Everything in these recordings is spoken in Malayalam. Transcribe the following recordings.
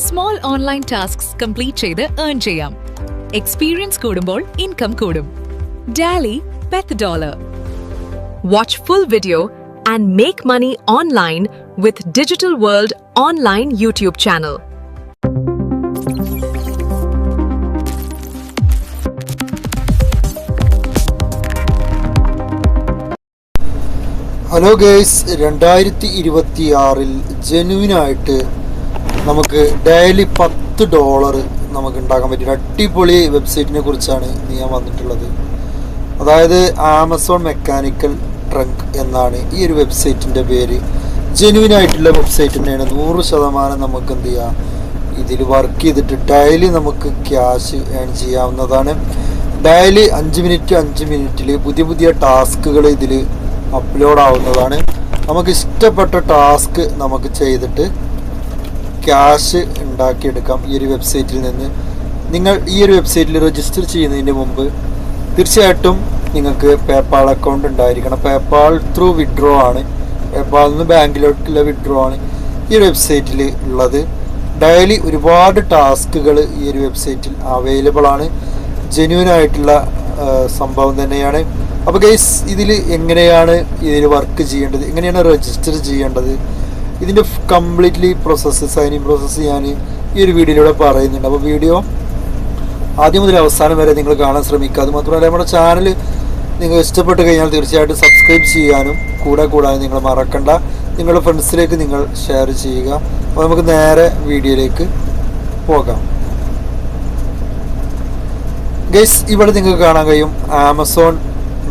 Small online tasks complete ചെയ്ത് earn ചെയ്യാം. Experience കൂടുമ്പോൾ income കൂടും. Dali $10. Watch full video and make money online with Digital World Online YouTube channel. Hello guys, 2026 ജെനുവിനായിട്ട് നമുക്ക് ഡെയിലി $10 നമുക്ക് ഉണ്ടാക്കാൻ പറ്റിയ അടിപൊളി വെബ്സൈറ്റിനെ കുറിച്ചാണ് ഞാൻ വന്നിട്ടുള്ളത്. അതായത് ആമസോൺ മെക്കാനിക്കൽ ട്രങ്ക് എന്നാണ് ഈ ഒരു വെബ്സൈറ്റിൻ്റെ പേര്. ജെനുവിനായിട്ടുള്ള വെബ്സൈറ്റ് തന്നെയാണ്. 100% നമുക്ക് എന്ത് ചെയ്യാം, ഇതിൽ വർക്ക് ചെയ്തിട്ട് ഡെയിലി നമുക്ക് ക്യാഷ് ഏൺ ചെയ്യാവുന്നതാണ്. ഡെയിലി 5 മിനിറ്റിൽ പുതിയ പുതിയ ടാസ്കുകൾ ഇതിൽ അപ്ലോഡ് ആവുന്നതാണ്. നമുക്ക് ഇഷ്ടപ്പെട്ട ടാസ്ക് നമുക്ക് ചെയ്തിട്ട് ക്യാഷ് ഉണ്ടാക്കിയെടുക്കാം ഈ ഒരു വെബ്സൈറ്റിൽ നിന്ന്. നിങ്ങൾ ഈ ഒരു വെബ്സൈറ്റിൽ രജിസ്റ്റർ ചെയ്യുന്നതിന് മുമ്പ് തീർച്ചയായിട്ടും നിങ്ങൾക്ക് പേപ്പാൾ അക്കൗണ്ട് ഉണ്ടായിരിക്കണം. പേപ്പാൾ ത്രൂ വിഡ്രോ ആണ്, പേപ്പാളിൽ നിന്ന് ബാങ്കിലോട്ടുള്ള വിഡ്രോ ആണ് ഈ ഒരു വെബ്സൈറ്റിൽ ഉള്ളത്. ഡെയിലി ഒരുപാട് ടാസ്കുകൾ ഈ ഒരു വെബ്സൈറ്റിൽ അവൈലബിൾ ആണ്. ജെന്യുവനായിട്ടുള്ള സംഭവം തന്നെയാണ്. അപ്പോൾ ഗൈസ്, ഇതിൽ എങ്ങനെയാണ് ഇതിൽ വർക്ക് ചെയ്യേണ്ടത്, എങ്ങനെയാണ് രജിസ്റ്റർ ചെയ്യേണ്ടത്, ഇതിൻ്റെ കംപ്ലീറ്റ്ലി സൈനിങ് പ്രോസസ്സ് ഞാൻ ഈ ഒരു വീഡിയോയിലൂടെ പറയുന്നുണ്ട്. അപ്പോൾ വീഡിയോ ആദ്യം മുതൽ അവസാനം വരെ നിങ്ങൾ കാണാൻ ശ്രമിക്കുക. അത് മാത്രമല്ല, നമ്മുടെ ചാനൽ നിങ്ങൾ ഇഷ്ടപ്പെട്ട് കഴിഞ്ഞാൽ തീർച്ചയായിട്ടും സബ്സ്ക്രൈബ് ചെയ്യാനും കൂടാതെ നിങ്ങൾ മറക്കണ്ട. നിങ്ങളുടെ ഫ്രണ്ട്സിലേക്ക് നിങ്ങൾ ഷെയർ ചെയ്യുക. അപ്പോൾ നമുക്ക് നേരെ വീഡിയോയിലേക്ക് പോകാം. ഗൈസ്, ഇവിടെ നിങ്ങൾക്ക് കാണാൻ കഴിയും ആമസോൺ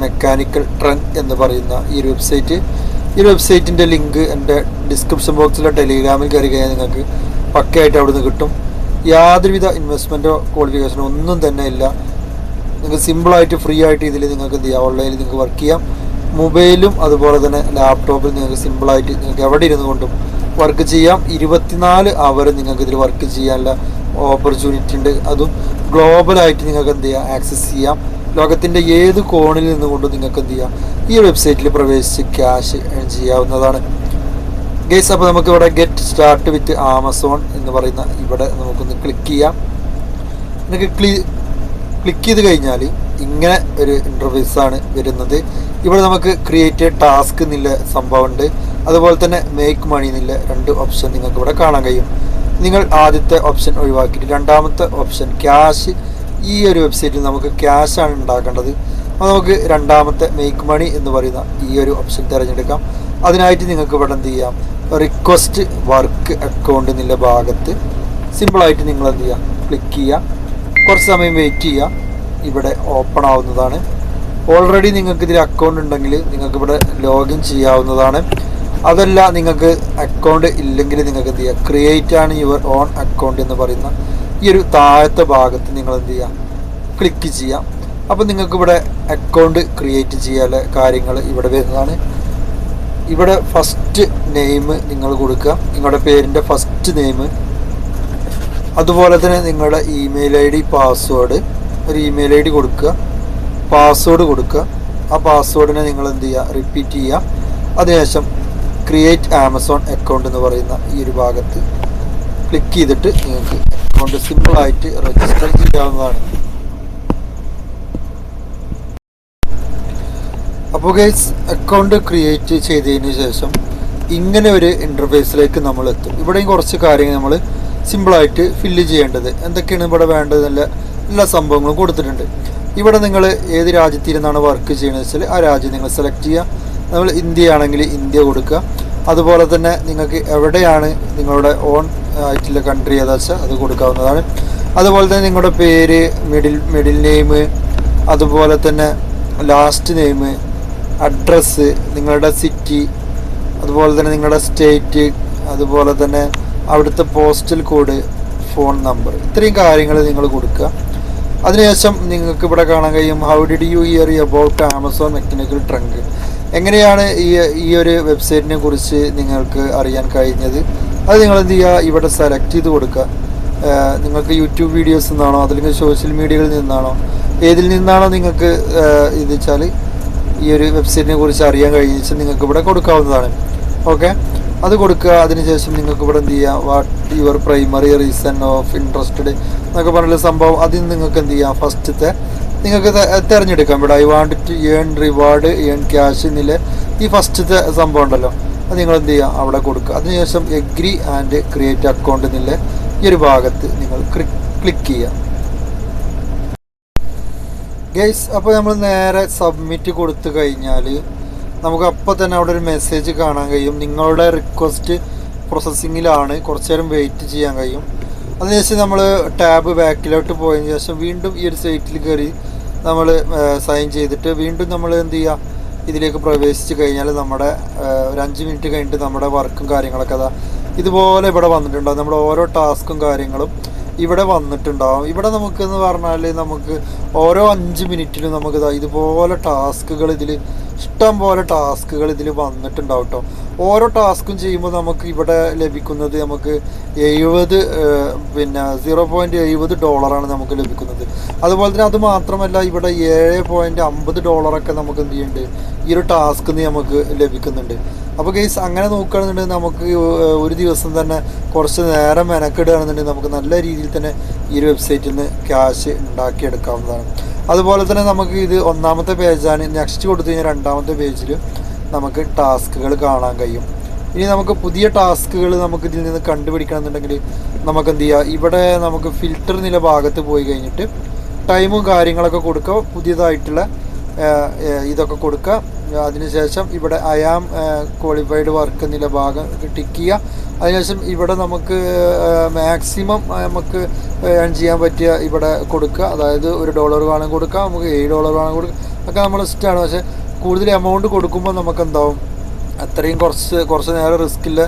മെക്കാനിക്കൽ ട്രങ്ക് എന്ന് പറയുന്ന ഈ ഒരു വെബ്സൈറ്റ്. ഈ ഒരു വെബ്സൈറ്റിൻ്റെ ലിങ്ക് എൻ്റെ ഡിസ്ക്രിപ്ഷൻ ബോക്സിലെ ടെലിഗ്രാമിൽ കയറി കഴിഞ്ഞാൽ നിങ്ങൾക്ക് പക്കയായിട്ട് അവിടെ നിന്ന് കിട്ടും. യാതൊരുവിധ ഇൻവെസ്റ്റ്മെൻറ്റോ ക്വാളിഫിക്കേഷനോ ഒന്നും തന്നെ ഇല്ല. നിങ്ങൾക്ക് സിമ്പിളായിട്ട് ഫ്രീ ആയിട്ട് ഇതിൽ നിങ്ങൾക്ക് എന്ത് ചെയ്യാം, ഓൺലൈനിൽ നിങ്ങൾക്ക് വർക്ക് ചെയ്യാം. മൊബൈലും അതുപോലെ തന്നെ ലാപ്ടോപ്പിൽ നിങ്ങൾക്ക് സിമ്പിളായിട്ട് നിങ്ങൾക്ക് എവിടെ ഇരുന്നു കൊണ്ടും വർക്ക് ചെയ്യാം. 24 അവർ നിങ്ങൾക്ക് ഇതിൽ വർക്ക് ചെയ്യാനുള്ള ഓപ്പർച്യൂണിറ്റി ഉണ്ട്. അതും ഗ്ലോബലായിട്ട് നിങ്ങൾക്ക് എന്ത് ചെയ്യാം, ആക്സസ് ചെയ്യാം. ലോകത്തിൻ്റെ ഏത് കോണിൽ നിന്നുകൊണ്ടും നിങ്ങൾക്ക് എന്ത് ചെയ്യാം, ഈ വെബ്സൈറ്റിൽ പ്രവേശിച്ച് ക്യാഷ് ഏൺ ചെയ്യാവുന്നതാണ്. ഗൈസ്, അപ്പോൾ നമുക്ക് ഇവിടെ ഗെറ്റ് സ്റ്റാർട്ട് വിത്ത് ആമസോൺ എന്ന് പറയുന്ന ഇവിടെ നമുക്കൊന്ന് ക്ലിക്ക് ചെയ്യാം. നിങ്ങൾക്ക് ക്ലിക്ക് ചെയ്ത് കഴിഞ്ഞാൽ ഇങ്ങനെ ഒരു ഇൻ്റർഫേസാണ് വരുന്നത്. ഇവിടെ നമുക്ക് ക്രിയേറ്റ് ടാസ്ക് എന്നുള്ള സംഭവമുണ്ട്. അതുപോലെ തന്നെ മേക്ക് മണി എന്നുള്ള 2 ഓപ്ഷൻ നിങ്ങൾക്ക് ഇവിടെ കാണാൻ കഴിയും. നിങ്ങൾ ആദ്യത്തെ ഓപ്ഷൻ ഒഴിവാക്കിയിട്ട് രണ്ടാമത്തെ ഓപ്ഷൻ ക്യാഷ്, ഈ ഒരു വെബ്സൈറ്റിൽ നമുക്ക് ക്യാഷാണ് ഉണ്ടാക്കേണ്ടത്. അപ്പോൾ നമുക്ക് രണ്ടാമത്തെ മേക്ക് മണി എന്ന് പറയുന്ന ഈ ഒരു ഓപ്ഷൻ തിരഞ്ഞെടുക്കാം. അതിനായിട്ട് നിങ്ങൾക്ക് ഇവിടെ എന്ത് ചെയ്യാം, റിക്വസ്റ്റ് വർക്ക് അക്കൗണ്ട് എന്നുള്ള ഭാഗത്ത് സിമ്പിളായിട്ട് നിങ്ങൾ എന്ത് ചെയ്യുക, ക്ലിക്ക് ചെയ്യുക. കുറച്ച് സമയം വെയിറ്റ് ചെയ്യുക. ഇവിടെ ഓപ്പൺ ആവുന്നതാണ്. ഓൾറെഡി നിങ്ങൾക്ക് ഇതിൽ അക്കൗണ്ട് ഉണ്ടെങ്കിൽ നിങ്ങൾക്ക് ഇവിടെ ലോഗിൻ ചെയ്യാവുന്നതാണ്. അതല്ല, നിങ്ങൾക്ക് അക്കൗണ്ട് ഇല്ലെങ്കിൽ നിങ്ങൾക്ക് എന്ത് ചെയ്യുക, ക്രിയേറ്റ് ആണ് യുവർ ഓൺ അക്കൗണ്ട് എന്ന് പറയുന്ന ഈ ഒരു താഴത്തെ ഭാഗത്ത് നിങ്ങൾ എന്ത് ചെയ്യുക, ക്ലിക്ക് ചെയ്യാം. അപ്പോൾ നിങ്ങൾക്ക് ഇവിടെ അക്കൗണ്ട് ക്രിയേറ്റ് ചെയ്യാനുള്ള കാര്യങ്ങൾ ഇവിടെ വരുന്നതാണ്. ഇവിടെ ഫസ്റ്റ് നെയിം നിങ്ങൾ കൊടുക്കുക, നിങ്ങളുടെ പേരിൻ്റെ ഫസ്റ്റ് നെയിം. അതുപോലെ തന്നെ നിങ്ങളുടെ ഇമെയിൽ ID, പാസ്വേഡ്, ഒരു ഇമെയിൽ ID കൊടുക്കുക, പാസ്വേഡ് കൊടുക്കുക. ആ പാസ്വേഡിനെ നിങ്ങൾ എന്ത് ചെയ്യുക, റിപ്പീറ്റ് ചെയ്യുക. അതിനുശേഷം ക്രിയേറ്റ് ആമസോൺ അക്കൗണ്ട് എന്ന് പറയുന്ന ഈ ഒരു ഭാഗത്ത് ക്ലിക്ക് ചെയ്തിട്ട് നിങ്ങൾക്ക് അക്കൗണ്ട് സിമ്പിളായിട്ട് രജിസ്റ്റർ ചെയ്യാവുന്നതാണ്. അപ്പോൾ ഗൈസ്, അക്കൗണ്ട് ക്രിയേറ്റ് ചെയ്തതിന് ശേഷം ഇങ്ങനെ ഒരു ഇൻ്റർഫേസിലേക്ക് നമ്മൾ എത്തും. ഇവിടെയും കുറച്ച് കാര്യങ്ങൾ നമ്മൾ സിമ്പിളായിട്ട് ഫില്ല് ചെയ്യേണ്ടത് എന്തൊക്കെയാണ് ഇവിടെ വേണ്ടതെന്നുള്ള എല്ലാ സംഭവങ്ങളും കൊടുത്തിട്ടുണ്ട്. ഇവിടെ നിങ്ങൾ ഏത് രാജ്യത്തിരുന്നാണ് വർക്ക് ചെയ്യുന്നത് വെച്ചാൽ ആ രാജ്യം നിങ്ങൾ സെലക്ട് ചെയ്യുക. നമ്മൾ ഇന്ത്യ ആണെങ്കിൽ ഇന്ത്യ കൊടുക്കുക. അതുപോലെ തന്നെ നിങ്ങൾക്ക് എവിടെയാണ് നിങ്ങളുടെ ഓൺ ആയിട്ടുള്ള കൺട്രി ഏതാ വെച്ചാൽ അത് കൊടുക്കാവുന്നതാണ്. അതുപോലെ തന്നെ നിങ്ങളുടെ പേര്, മിഡിൽ നെയിം, അതുപോലെ തന്നെ ലാസ്റ്റ് നെയിം, അഡ്രസ്സ്, നിങ്ങളുടെ സിറ്റി, അതുപോലെ തന്നെ നിങ്ങളുടെ സ്റ്റേറ്റ്, അതുപോലെ തന്നെ അവിടുത്തെ പോസ്റ്റൽ കോഡ്, ഫോൺ നമ്പർ, ഇത്രയും കാര്യങ്ങൾ നിങ്ങൾ കൊടുക്കുക. അതിനുശേഷം നിങ്ങൾക്ക് ഇവിടെ കാണാൻ കഴിയും how did you here about Amazon mechanical trunk. എങ്ങനെയാണ് ഈ ഒരു വെബ്സൈറ്റിനെ കുറിച്ച് നിങ്ങൾക്ക് അറിയാൻ കഴിഞ്ഞത്, അത് നിങ്ങൾ എന്ത് ചെയ്യുക, ഇവിടെ സെലക്ട് ചെയ്ത് കൊടുക്കുക. നിങ്ങൾക്ക് യൂട്യൂബ് വീഡിയോസ് നിന്നാണോ അതല്ലെങ്കിൽ സോഷ്യൽ മീഡിയകളിൽ നിന്നാണോ, ഏതിൽ നിന്നാണോ നിങ്ങൾക്ക് ഇത് വെച്ചാൽ ഈ ഒരു വെബ്സൈറ്റിനെ കുറിച്ച് അറിയാൻ കഴിഞ്ഞാൽ നിങ്ങൾക്ക് ഇവിടെ കൊടുക്കാവുന്നതാണ്. ഓക്കെ, അത് കൊടുക്കുക. അതിനുശേഷം നിങ്ങൾക്ക് ഇവിടെ എന്ത് ചെയ്യുക, what your primary reason of interested എന്നൊക്കെ പറഞ്ഞുള്ള സംഭവം. അതിൽ നിങ്ങൾക്ക് എന്ത് ചെയ്യാം, ഫസ്റ്റത്തെ നിങ്ങൾക്ക് തിരഞ്ഞെടുക്കാം. ഇവിടെ I want to earn reward, earn cash എന്നില്ല ഈ ഫസ്റ്റത്തെ സംഭവം ഉണ്ടല്ലോ, അത് നിങ്ങൾ എന്ത് ചെയ്യുക, അവിടെ കൊടുക്കുക. അതിനുശേഷം എഗ്രി ആൻഡ് ക്രിയേറ്റ് അക്കൗണ്ട് എന്നില്ല ഈ ഒരു ഭാഗത്ത് നിങ്ങൾ ക്ലിക്ക് ചെയ്യുക. ഗൈസ്, അപ്പോൾ നമ്മൾ നേരെ സബ്മിറ്റ് കൊടുത്തു കഴിഞ്ഞാൽ നമുക്ക് അപ്പോൾ തന്നെ അവിടെ ഒരു മെസ്സേജ് കാണാൻ കഴിയും, നിങ്ങളുടെ റിക്വസ്റ്റ് പ്രോസസ്സിങ്ങിലാണ്, കുറച്ച് നേരം വെയിറ്റ് ചെയ്യാൻ കഴിയും. അതിനുശേഷം നമ്മൾ ടാബ് ബാക്കിലോട്ട് പോയതിന് ശേഷം വീണ്ടും ഈ ഒരു സൈറ്റിൽ കയറി നമ്മൾ സൈൻ ചെയ്തിട്ട് വീണ്ടും നമ്മൾ എന്ത് ചെയ്യുക, ഇതിലേക്ക് പ്രവേശിച്ച് കഴിഞ്ഞാൽ നമ്മുടെ ഒരു 5 മിനിറ്റ് കഴിഞ്ഞിട്ട് നമ്മുടെ വർക്കും കാര്യങ്ങളൊക്കെ അതാ ഇതുപോലെ ഇവിടെ വന്നിട്ടുണ്ടാകും. നമ്മുടെ ഓരോ ടാസ്കും കാര്യങ്ങളും ഇവിടെ വന്നിട്ടുണ്ടാകും. ഇവിടെ നമുക്കെന്ന് പറഞ്ഞാൽ നമുക്ക് ഓരോ 5 മിനിറ്റിലും നമുക്ക് ഇതുപോലെ ടാസ്കുകൾ ഇഷ്ടം പോലെ ടാസ്കുകൾ ഇതിൽ വന്നിട്ടുണ്ടാവും കേട്ടോ. ഓരോ ടാസ്കും ചെയ്യുമ്പോൾ നമുക്ക് ഇവിടെ ലഭിക്കുന്നത് നമുക്ക് 0.70 ഡോളറാണ് നമുക്ക് ലഭിക്കുന്നത്. അതുപോലെ തന്നെ അത് മാത്രമല്ല ഇവിടെ $7.50 നമുക്ക് എന്ത് ചെയ്യുന്നുണ്ട്, ഈ ഒരു ടാസ്ക് നമുക്ക് ലഭിക്കുന്നുണ്ട്. അപ്പോൾ ഗൈസ്, അങ്ങനെ നോക്കുകയാണെന്നുണ്ടെങ്കിൽ നമുക്ക് ഒരു ദിവസം തന്നെ കുറച്ച് നേരം മെനക്കെടുകയാണെന്നുണ്ടെങ്കിൽ നമുക്ക് നല്ല രീതിയിൽ തന്നെ ഈ ഒരു വെബ്സൈറ്റിൽ നിന്ന് ക്യാഷ് ഉണ്ടാക്കിയെടുക്കാവുന്നതാണ്. അതുപോലെ തന്നെ നമുക്ക് ഇത് ഒന്നാമത്തെ പേജാണ്. നെക്സ്റ്റ് കൊടുത്തു കഴിഞ്ഞാൽ രണ്ടാമത്തെ പേജിൽ നമുക്ക് ടാസ്കുകൾ കാണാൻ കഴിയും. ഇനി നമുക്ക് പുതിയ ടാസ്കുകൾ നമുക്ക് ഇതിൽ നിന്ന് കണ്ടുപിടിക്കണം എന്നുണ്ടെങ്കിൽ നമുക്ക് എന്ത് ചെയ്യുക, ഇവിടെ നമുക്ക് ഫിൽറ്റർ നില ഭാഗത്ത് പോയി കഴിഞ്ഞിട്ട് ടൈമും കാര്യങ്ങളൊക്കെ കൊടുക്കുക, പുതിയതായിട്ടുള്ള ഇതൊക്കെ കൊടുക്കുക. അതിനുശേഷം ഇവിടെ ഐ ആം ക്വാളിഫൈഡ് വർക്ക് എന്നുള്ള ഭാഗം ടിക്ക് ചെയ്യുക. അതിനുശേഷം ഇവിടെ നമുക്ക് മാക്സിമം നമുക്ക് ഏൺ ചെയ്യാൻ പറ്റിയ ഇവിടെ കൊടുക്കുക. അതായത് $1 വേണം കൊടുക്കുക, നമുക്ക് $7 വേണം കൊടുക്കുക, ഒക്കെ നമ്മൾ ഇഷ്ടമാണ്. പക്ഷേ കൂടുതൽ എമൗണ്ട് കൊടുക്കുമ്പോൾ നമുക്ക് എന്താവും, അത്രയും കുറച്ച് നേരം റിസ്ക്കില്ല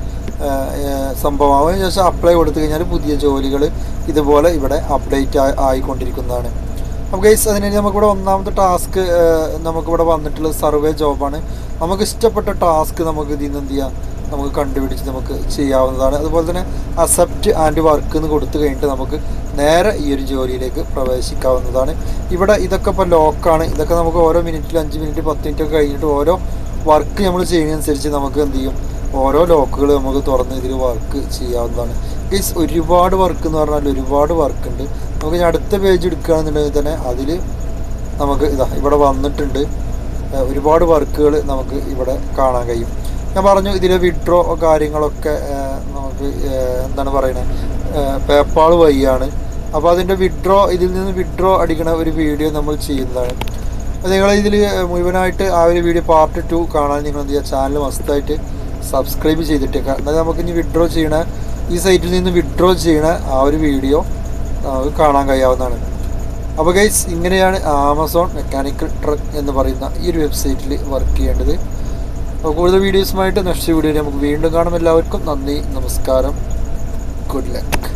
സംഭവമാവും. അതിനുശേഷം അപ്ലൈ കൊടുത്തു കഴിഞ്ഞാൽ പുതിയ ജോലികൾ ഇതുപോലെ ഇവിടെ അപ്ഡേറ്റ് ആയിക്കൊണ്ടിരിക്കുന്നതാണ്. അപ്പോൾ ഗൈസ്, അതിനുവേണ്ടി നമുക്കിവിടെ ഒന്നാമത്തെ ടാസ്ക് നമുക്കിവിടെ വന്നിട്ടുള്ള സർവേ ജോബാണ്. നമുക്ക് ഇഷ്ടപ്പെട്ട ടാസ്ക് നമുക്ക് ഇതിൽ നിന്ന് എന്ത് ചെയ്യാം, നമുക്ക് കണ്ടുപിടിച്ച് നമുക്ക് ചെയ്യാവുന്നതാണ്. അതുപോലെ തന്നെ അക്സെപ്റ്റ് ആൻഡ് വർക്ക് എന്ന് കൊടുത്തു കഴിഞ്ഞിട്ട് നമുക്ക് നേരെ ഈ ഒരു ജോലിയിലേക്ക് പ്രവേശിക്കാവുന്നതാണ്. ഇവിടെ ഇതൊക്കെ ഇപ്പോൾ ലോക്കാണ്. ഇതൊക്കെ നമുക്ക് ഓരോ മിനിറ്റിൽ 5 മിനിറ്റ് 10 മിനിറ്റ് ഒക്കെ കഴിഞ്ഞിട്ട് ഓരോ വർക്ക് നമ്മൾ ചെയ്യുന്നതനുസരിച്ച് നമുക്ക് എന്ത് ചെയ്യും, ഓരോ ലോക്കുകൾ നമുക്ക് തുറന്ന് ഇതിൽ വർക്ക് ചെയ്യാവുന്നതാണ്. ഗൈസ്, ഒരുപാട് വർക്ക് എന്ന് പറഞ്ഞാൽ ഒരുപാട് വർക്ക് ഉണ്ട്. നമുക്ക് അടുത്ത പേജ് എടുക്കുകയാണെന്നുണ്ടെങ്കിൽ തന്നെ അതിൽ നമുക്ക് ഇവിടെ വന്നിട്ടുണ്ട് ഒരുപാട് വർക്കുകൾ നമുക്ക് ഇവിടെ കാണാൻ കഴിയും. ഞാൻ പറഞ്ഞു ഇതിലെ വിഡ്രോ കാര്യങ്ങളൊക്കെ നമുക്ക് എന്താണ് പറയുന്നത്, പേപ്പാൾ വഴിയാണ്. അപ്പോൾ അതിൻ്റെ ഇതിൽ നിന്ന് വിഡ്രോ അടിക്കണ ഒരു വീഡിയോ നമ്മൾ ചെയ്യുന്നതാണ്. നിങ്ങൾ ഇതിൽ മുഴുവനായിട്ട് ആ ഒരു വീഡിയോ പാർട്ട് 2 കാണാൻ നിങ്ങൾ എന്ത് ചെയ്യുക, ചാനൽ മസ്റ്റായിട്ട് സബ്സ്ക്രൈബ് ചെയ്തിട്ടേക്കാം. എന്നാൽ നമുക്ക് ഇനി വിഡ്രോ ചെയ്യണ ഈ സൈറ്റിൽ നിന്ന് വിഡ്രോ ചെയ്യണ ആ ഒരു വീഡിയോ കാണാൻ കഴിയാവുന്നതാണ്. അപ്പോൾ ഗൈസ്, ഇങ്ങനെയാണ് ആമസോൺ മെക്കാനിക്കൽ ട്രക്ക് എന്ന് പറയുന്ന ഈ ഒരു വെബ്സൈറ്റിൽ വർക്ക് ചെയ്യേണ്ടത്. അപ്പോൾ കൂടുതൽ വീഡിയോസുമായിട്ട് നെക്സ്റ്റ് വീഡിയോയിൽ നമുക്ക് വീണ്ടും കാണാം. എല്ലാവർക്കും നന്ദി, നമസ്കാരം, ഗുഡ് ലക്ക്.